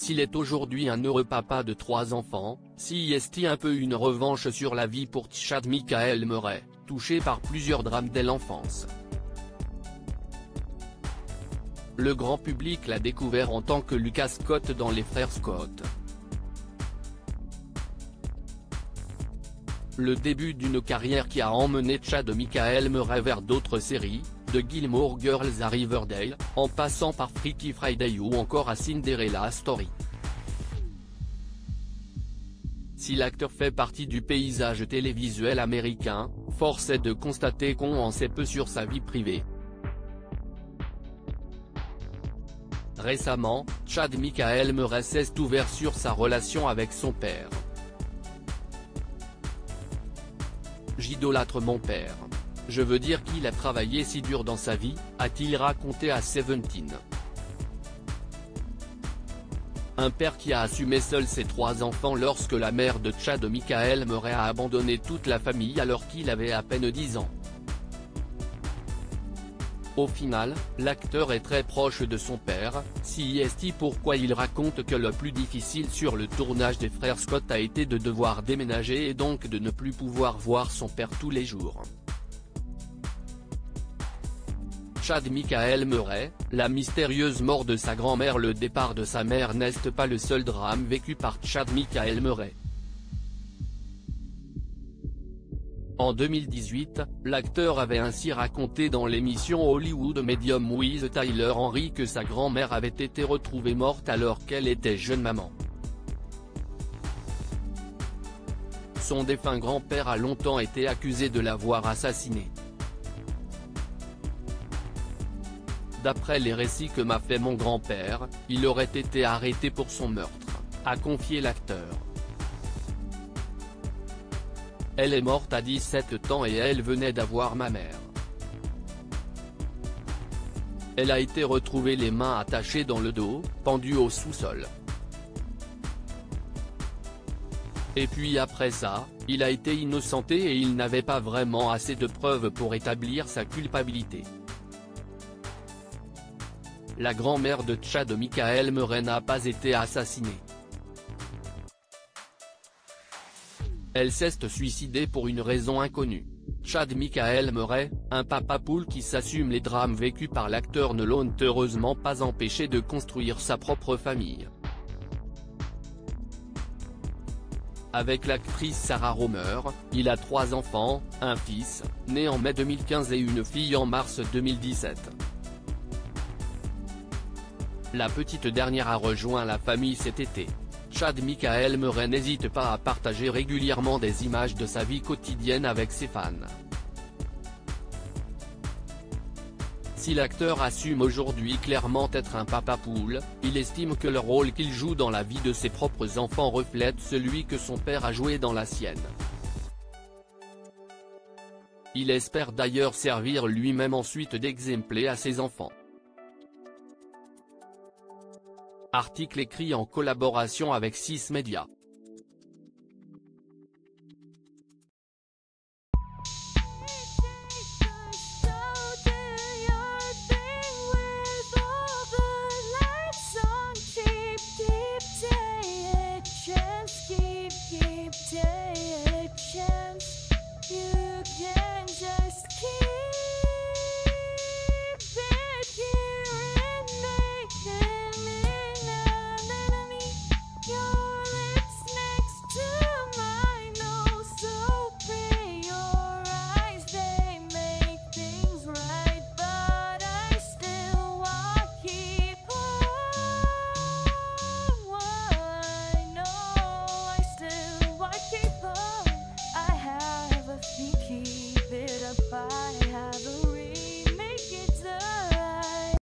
s'il est aujourd'hui un heureux papa de 3 enfants, s'y est-il un peu une revanche sur la vie pour Chad Michael Murray, touché par plusieurs drames dès l'enfance. Le grand public l'a découvert en tant que Lucas Scott dans Les Frères Scott. Le début d'une carrière qui a emmené Chad Michael Murray vers d'autres séries, de Gilmore Girls à Riverdale, en passant par Freaky Friday ou encore à Cinderella Story. Si l'acteur fait partie du paysage télévisuel américain, force est de constater qu'on en sait peu sur sa vie privée. Récemment, Chad Michael Murray s'est ouvert sur sa relation avec son père. J'idolâtre mon père. Je veux dire qu'il a travaillé si dur dans sa vie, a-t-il raconté à Seventeen. Un père qui a assumé seul ses 3 enfants lorsque la mère de Chad Michael Murray a abandonné toute la famille alors qu'il avait à peine 10 ans. Au final, l'acteur est très proche de son père, si est pourquoi il raconte que le plus difficile sur le tournage des Frères Scott a été de devoir déménager et donc de ne plus pouvoir voir son père tous les jours. Chad Michael Murray, la mystérieuse mort de sa grand-mère. Le départ de sa mère n'est pas le seul drame vécu par Chad Michael Murray. En 2018, l'acteur avait ainsi raconté dans l'émission Hollywood Medium with Tyler Henry que sa grand-mère avait été retrouvée morte alors qu'elle était jeune maman. Son défunt grand-père a longtemps été accusé de l'avoir assassinée. D'après les récits que m'a fait mon grand-père, il aurait été arrêté pour son meurtre, a confié l'acteur. Elle est morte à 17 ans et elle venait d'avoir ma mère. Elle a été retrouvée les mains attachées dans le dos, pendue au sous-sol. Et puis après ça, il a été innocenté et il n'avait pas vraiment assez de preuves pour établir sa culpabilité. La grand-mère de Chad Michael Murray n'a pas été assassinée. Elle s'est suicidée pour une raison inconnue. Chad Michael Murray, un papa poule qui s'assume les drames vécus par l'acteur, ne l'ont heureusement pas empêché de construire sa propre famille. Avec l'actrice Sarah Romer, il a 3 enfants, un fils, né en mai 2015 et une fille en mars 2017. La petite dernière a rejoint la famille cet été. Chad Michael Murray n'hésite pas à partager régulièrement des images de sa vie quotidienne avec ses fans. Si l'acteur assume aujourd'hui clairement être un papa poule, il estime que le rôle qu'il joue dans la vie de ses propres enfants reflète celui que son père a joué dans la sienne. Il espère d'ailleurs servir lui-même ensuite d'exemple à ses enfants. Article écrit en collaboration avec 6 Médias.